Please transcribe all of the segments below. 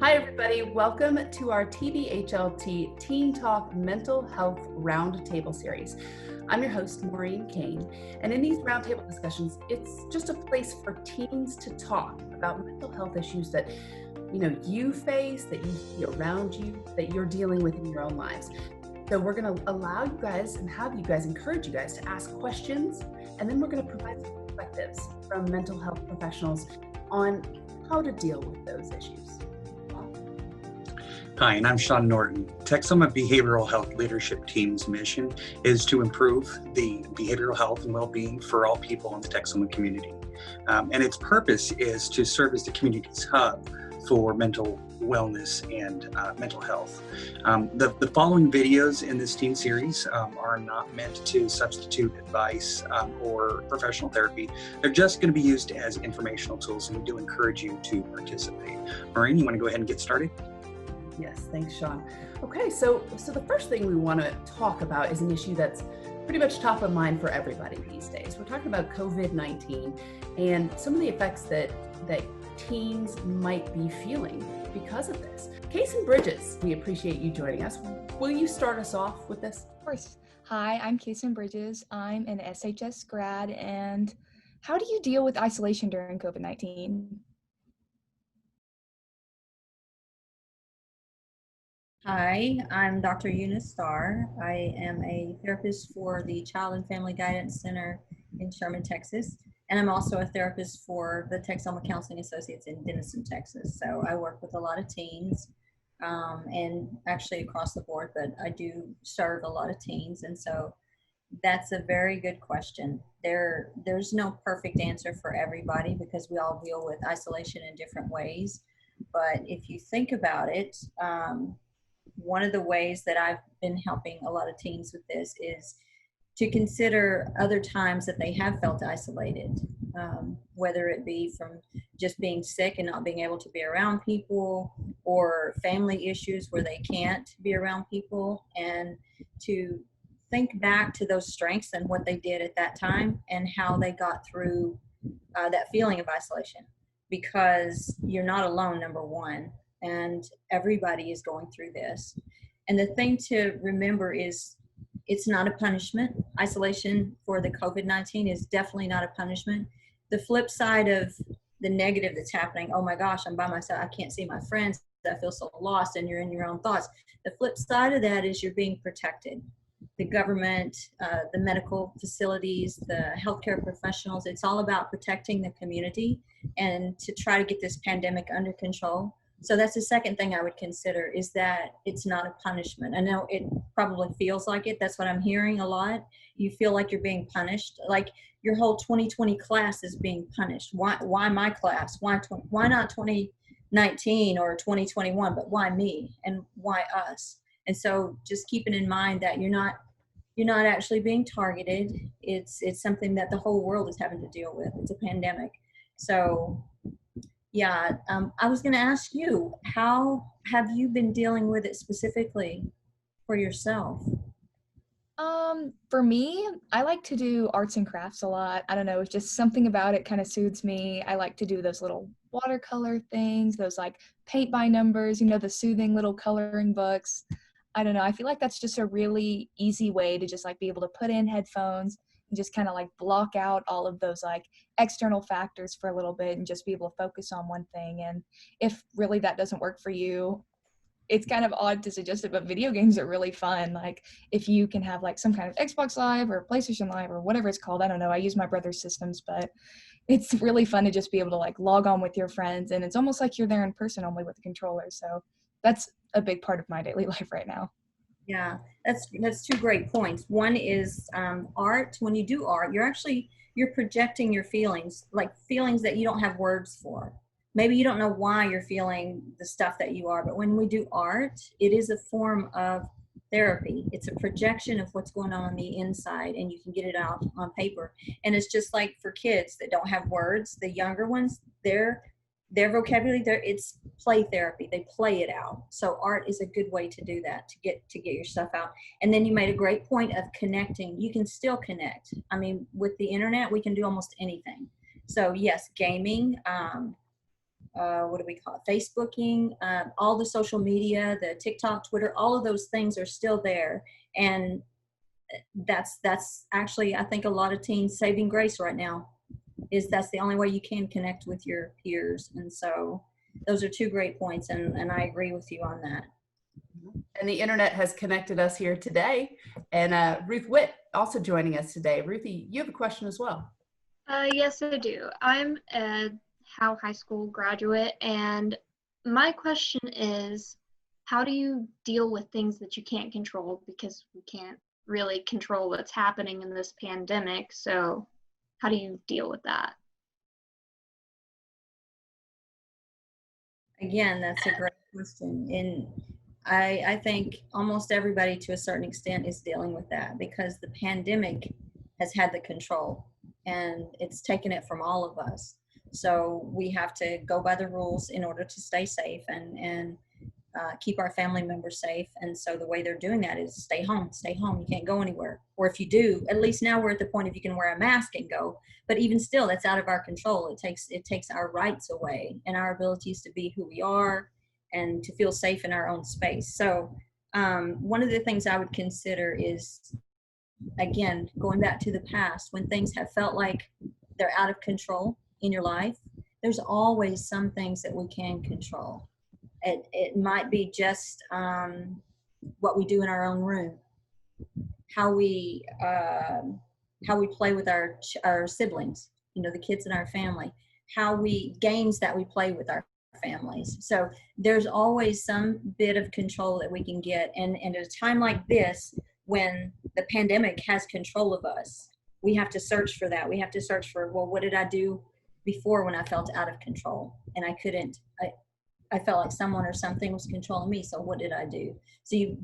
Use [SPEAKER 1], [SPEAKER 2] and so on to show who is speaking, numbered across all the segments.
[SPEAKER 1] Hi, everybody. Welcome to our TBHLT Teen Talk Mental Health Roundtable series. I'm your host, Maureen Kane, and in these roundtable discussions, it's just a place for teens to talk about mental health issues that you face, that you see around you, that you're dealing with in your own lives. So we're going to allow you guys and have you guys encourage you guys to ask questions, and then we're going to provide some perspectives from mental health professionals on how to deal with those issues.
[SPEAKER 2] Hi, and I'm Sean Norton. Texoma Behavioral Health Leadership Team's mission is to improve the behavioral health and well-being for all people in the Texoma community. And its purpose is to serve as the community's hub for mental wellness and mental health. The following videos in this teen series are not meant to substitute advice or professional therapy. They're just going to be used as informational tools, and we do encourage you to participate. Maureen, you want to go ahead and get started?
[SPEAKER 1] Yes, thanks, Sean. Okay, so the first thing we want to talk about is an issue that's pretty much top of mind for everybody these days. We're talking about COVID-19 and some of the effects that teens might be feeling because of this. Casey Bridges, we appreciate you joining us. Will you start us off with this?
[SPEAKER 3] Of course. Hi, I'm Casey Bridges. I'm an SHS grad, and how do you deal with isolation during COVID-19?
[SPEAKER 4] Hi, I'm Dr. Eunice Starr. I am a therapist for the Child and Family Guidance Center in Sherman, Texas, and I'm also a therapist for the Texoma Counseling Associates in Denison, Texas. So I work with a lot of teens and actually across the board, but I do serve a lot of teens, and so that's a very good question. There's no perfect answer for everybody because we all deal with isolation in different ways, but if you think about it, one of the ways that I've been helping a lot of teens with this is to consider other times that they have felt isolated, whether it be from just being sick and not being able to be around people, or family issues where they can't be around people, and to think back to those strengths and what they did at that time and how they got through that feeling of isolation, because you're not alone, number one, and everybody is going through this. And the thing to remember is it's not a punishment. Isolation for the COVID-19 is definitely not a punishment. The flip side of the negative that's happening, oh my gosh, I'm by myself, I can't see my friends, I feel so lost, and you're in your own thoughts. The flip side of that is you're being protected. The government, the medical facilities, the healthcare professionals, it's all about protecting the community and to try to get this pandemic under control. So that's the second thing I would consider, is that it's not a punishment. I know it probably feels like it. That's what I'm hearing a lot. You feel like you're being punished, like your whole 2020 class is being punished. Why my class? Why not 2019 or 2021, but why me and why us? And so just keeping in mind that you're not actually being targeted. It's something that the whole world is having to deal with. It's a pandemic. So yeah, I was going to ask you, how have you been dealing with it specifically for yourself?
[SPEAKER 3] For me, I like to do arts and crafts a lot. I don't know, it's just something about it kind of soothes me. I like to do those little watercolor things, those like paint by numbers, the soothing little coloring books. I don't know, I feel like that's just a really easy way to just like be able to put in headphones and just kind of like block out all of those like external factors for a little bit and just be able to focus on one thing. And if really that doesn't work for you, it's kind of odd to suggest it, but video games are really fun. Like if you can have like some kind of Xbox Live or PlayStation Live or whatever it's called, I don't know, I use my brother's systems, but it's really fun to just be able to like log on with your friends, and it's almost like you're there in person, only with the controller. So that's a big part of my daily life right now.
[SPEAKER 4] Yeah, that's two great points. One is art. When you do art, you're projecting your feelings, like feelings that you don't have words for. Maybe you don't know why you're feeling the stuff that you are, but when we do art, it is a form of therapy. It's a projection of what's going on the inside, and you can get it out on paper. And it's just like for kids that don't have words, the younger ones, their vocabulary, it's play therapy. They play it out. So art is a good way to do that, to get your stuff out. And then you made a great point of connecting. You can still connect. I mean, with the internet, we can do almost anything. So yes, gaming, what do we call it? Facebooking, all the social media, the TikTok, Twitter, all of those things are still there. And that's actually, I think, a lot of teens' saving grace right now, is that's the only way you can connect with your peers. And so those are two great points, and I agree with you on that.
[SPEAKER 1] And the internet has connected us here today. And Ruth Witt also joining us today. Ruthie, you have a question as well.
[SPEAKER 5] Yes, I do. I'm a Howe High School graduate, and my question is, how do you deal with things that you can't control, because we can't really control what's happening in this pandemic? So how do you deal with that?
[SPEAKER 4] Again, that's a great question. And I think almost everybody to a certain extent is dealing with that, because the pandemic has had the control and it's taken it from all of us. So we have to go by the rules in order to stay safe and keep our family members safe. And so the way they're doing that is stay home, you can't go anywhere. Or if you do, at least now we're at the point if you can wear a mask and go, but even still, that's out of our control. It takes our rights away and our abilities to be who we are and to feel safe in our own space. So one of the things I would consider is, again, going back to the past, when things have felt like they're out of control in your life, there's always some things that we can control. It might be just what we do in our own room, how we play with our siblings, the kids in our family, games that we play with our families. So there's always some bit of control that we can get. And at a time like this, when the pandemic has control of us, we have to search for that. We have to search for, well, what did I do before when I felt out of control and I couldn't, I felt like someone or something was controlling me. So what did I do? So you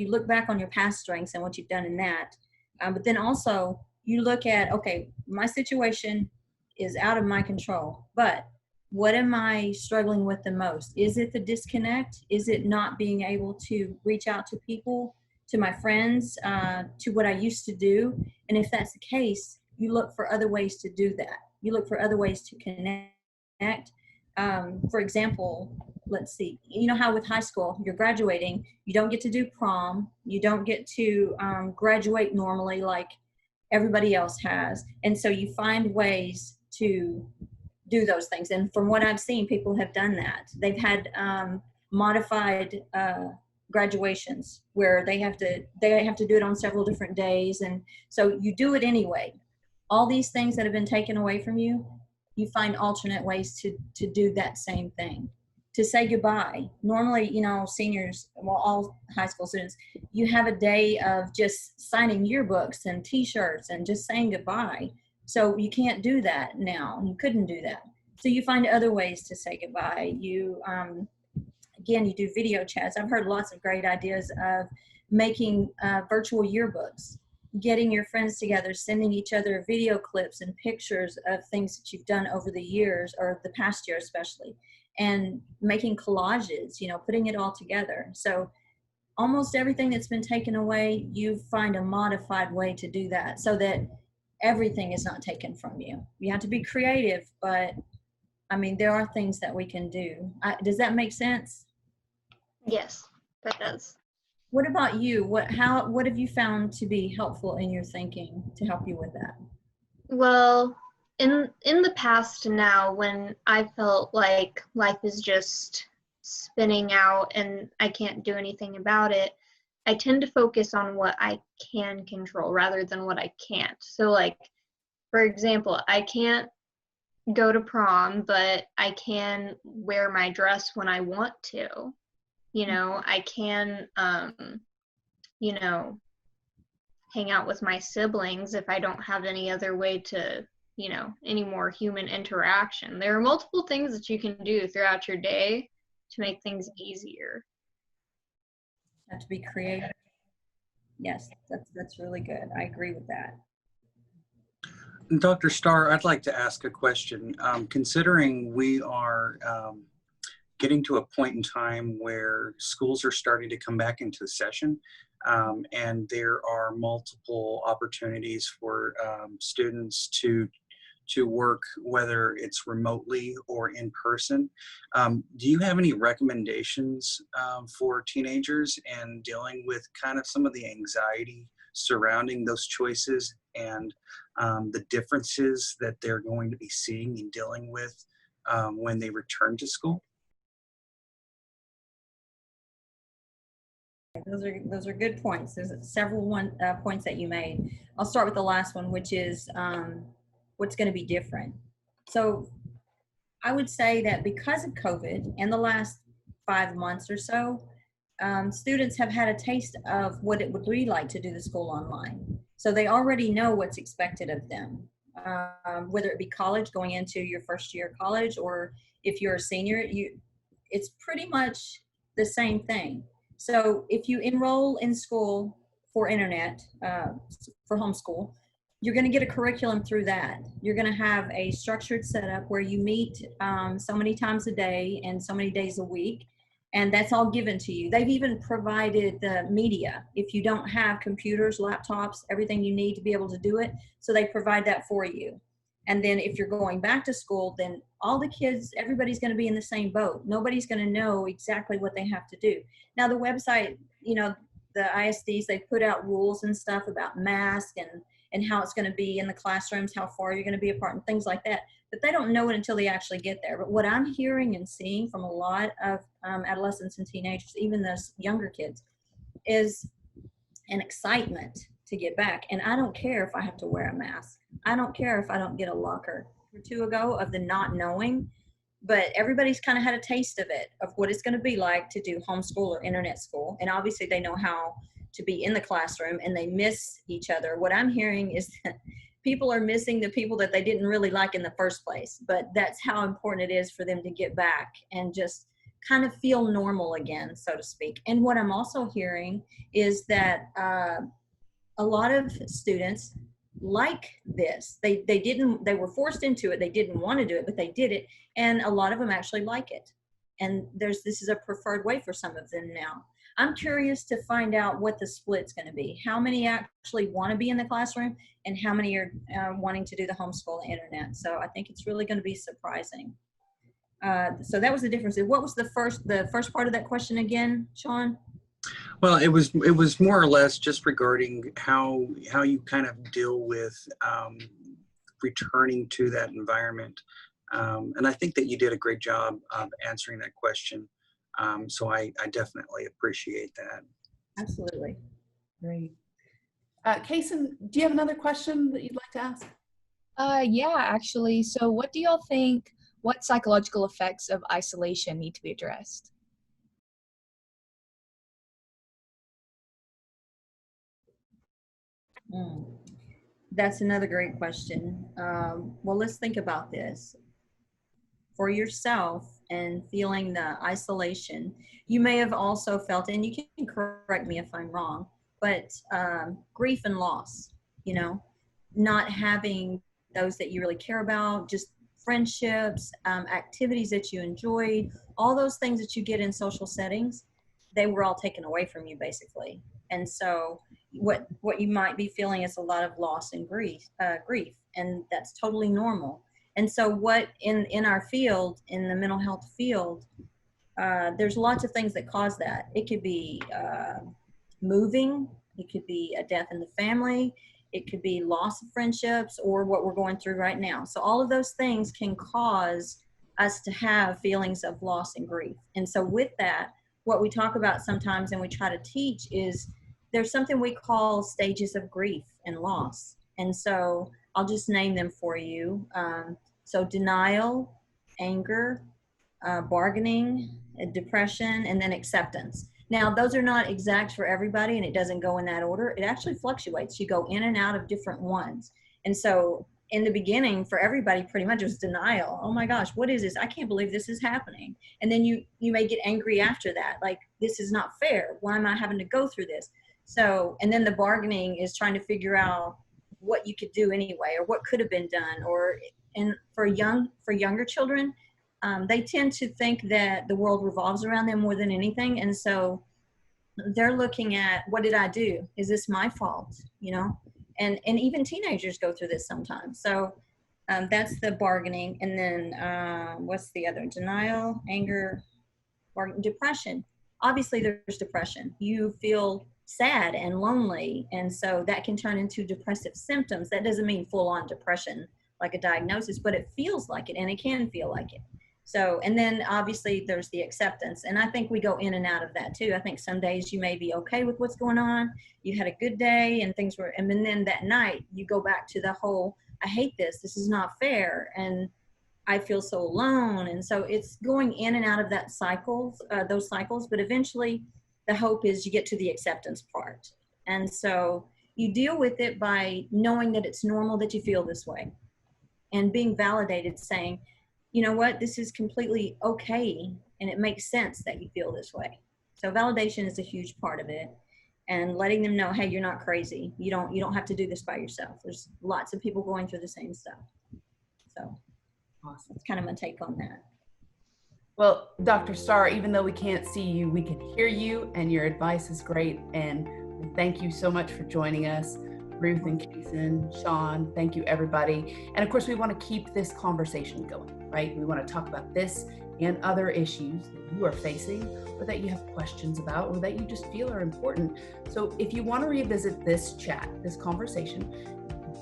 [SPEAKER 4] look back on your past strengths and what you've done in that. But then also you look at, okay, my situation is out of my control, but what am I struggling with the most? Is it the disconnect? Is it not being able to reach out to people, to my friends, to what I used to do? And if that's the case, you look for other ways to do that. You look for other ways to connect. For example, let's see, how with high school, you're graduating, you don't get to do prom, you don't get to graduate normally like everybody else has. And so you find ways to do those things. And from what I've seen, people have done that. They've had modified graduations where they have to do it on several different days. And so you do it anyway. All these things that have been taken away from you, you find alternate ways to do that same thing, to say goodbye. Normally, seniors, well, all high school students, you have a day of just signing yearbooks and t-shirts and just saying goodbye. So you can't do that now. You couldn't do that. So you find other ways to say goodbye. You, again, you do video chats. I've heard lots of great ideas of making virtual yearbooks, getting your friends together, sending each other video clips and pictures of things that you've done over the years, or the past year especially, and making collages, putting it all together. So almost everything that's been taken away, you find a modified way to do that so that everything is not taken from you. You have to be creative, but there are things that we can do. Does that make sense?
[SPEAKER 5] Yes, that does.
[SPEAKER 4] What about you? What have you found to be helpful in your thinking to help you with that?
[SPEAKER 5] Well, in the past now, when I felt like life is just spinning out and I can't do anything about it, I tend to focus on what I can control rather than what I can't. So like, for example, I can't go to prom, but I can wear my dress when I want to. I can, hang out with my siblings if I don't have any other way to, any more human interaction. There are multiple things that you can do throughout your day to make things easier.
[SPEAKER 4] Have to be creative. Yes, that's really good. I agree with that.
[SPEAKER 2] Dr. Starr, I'd like to ask a question. Considering we are getting to a point in time where schools are starting to come back into session, and there are multiple opportunities for students to to work, whether it's remotely or in person. Do you have any recommendations for teenagers and dealing with kind of some of the anxiety surrounding those choices and the differences that they're going to be seeing and dealing with when they return to school?
[SPEAKER 4] Those are good points. There's several points that you made. I'll start with the last one, which is what's going to be different. So I would say that because of COVID and the last 5 months or so, students have had a taste of what it would be like to do the school online. So they already know what's expected of them, whether it be college, going into your first year of college, or if you're a senior, it's pretty much the same thing. So if you enroll in school for internet, for homeschool, you're going to get a curriculum through that. You're going to have a structured setup where you meet so many times a day and so many days a week, and that's all given to you. They've even provided the media. If you don't have computers, laptops, everything you need to be able to do it, so they provide that for you. And then if you're going back to school, then all the kids, everybody's going to be in the same boat. Nobody's going to know exactly what they have to do. Now the website, the ISDs, they put out rules and stuff about masks and how it's going to be in the classrooms, how far you're going to be apart and things like that. But they don't know it until they actually get there. But what I'm hearing and seeing from a lot of adolescents and teenagers, even those younger kids, is an excitement to get back. And I don't care if I have to wear a mask. I don't care if I don't get a locker or two ago of the not knowing, but everybody's kind of had a taste of it, of what it's going to be like to do homeschool or internet school. And obviously they know how to be in the classroom, and they miss each other. What I'm hearing is that people are missing the people that they didn't really like in the first place, but that's how important it is for them to get back and just kind of feel normal again, so to speak. And what I'm also hearing is that a lot of students like this. They were forced into it. They didn't want to do it, but they did it. And a lot of them actually like it. And this is a preferred way for some of them now. I'm curious to find out what the split's going to be. How many actually want to be in the classroom, and how many are wanting to do the homeschool and internet. So I think it's really going to be surprising. So that was the difference. What was the first part of that question again, Sean?
[SPEAKER 2] Well, it was more or less just regarding how you kind of deal with returning to that environment, and I think that you did a great job of answering that question. So I definitely appreciate that.
[SPEAKER 4] Absolutely.
[SPEAKER 1] Great. Kason, do you have another question that you'd like to ask?
[SPEAKER 3] Yeah, actually. So what do y'all think, what psychological effects of isolation need to be addressed?
[SPEAKER 4] That's another great question. Well, let's think about this. For yourself and feeling the isolation, you may have also felt, and you can correct me if I'm wrong, but grief and loss, not having those that you really care about, just friendships, activities that you enjoyed, all those things that you get in social settings, they were all taken away from you basically. And so what you might be feeling is a lot of loss and grief, and that's totally normal. And so what in our field, in the mental health field, there's lots of things that cause that. It could be moving, it could be a death in the family, it could be loss of friendships, or what we're going through right now. So all of those things can cause us to have feelings of loss and grief. And so with that, what we talk about sometimes and we try to teach is there's something we call stages of grief and loss. And so I'll just name them for you. So denial, anger, bargaining, depression, and then acceptance. Now, those are not exact for everybody, and it doesn't go in that order. It actually fluctuates. You go in and out of different ones. And so in the beginning, for everybody, pretty much it was denial. Oh my gosh, what is this? I can't believe this is happening. And then you may get angry after that. Like, this is not fair. Why am I having to go through this? So, and then the bargaining is trying to figure out what you could do anyway, or what could have been done. And for younger children, they tend to think that the world revolves around them more than anything. And so they're looking at, what did I do? Is this my fault? And even teenagers go through this sometimes. So That's the bargaining. And then what's the other? Denial, anger, depression. Obviously, there's depression. You feel sad and lonely, and so that can turn into depressive symptoms. That doesn't mean full-on depression, like a diagnosis, but it feels like it, and it can feel like it. So, and then obviously there's the acceptance, and I think we go in and out of that too. I think some days you may be okay with what's going on, you had a good day and things were, and then that night you go back to the whole, I hate this is not fair, and I feel so alone. And so it's going in and out of that cycles, those cycles, but eventually the hope is you get to the acceptance part. And so you deal with it by knowing that it's normal that you feel this way and being validated, saying, you know what, this is completely okay. And it makes sense that you feel this way. So validation is a huge part of it, and letting them know, hey, you're not crazy. You don't have to do this by yourself. There's lots of people going through the same stuff. So
[SPEAKER 1] Awesome.
[SPEAKER 4] that's kind of my take on that.
[SPEAKER 1] Well, Dr. Starr, even though we can't see you, we can hear you, and your advice is great. And thank you so much for joining us. Ruth and Kason, Sean, thank you, everybody. And of course, we want to keep this conversation going, right? We want to talk about this and other issues that you are facing, or that you have questions about, or that you just feel are important. So if you want to revisit this chat, this conversation,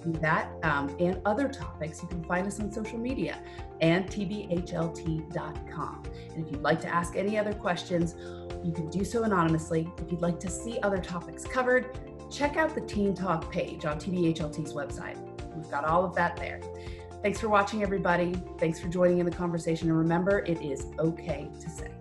[SPEAKER 1] do that and other topics, you can find us on social media and tbhlt.com. And if you'd like to ask any other questions, you can do so anonymously. If you'd like to see other topics covered, check out the Teen Talk page on TBHLT's website. We've got all of that there. Thanks for watching, everybody. Thanks for joining in the conversation. And remember, it is okay to say.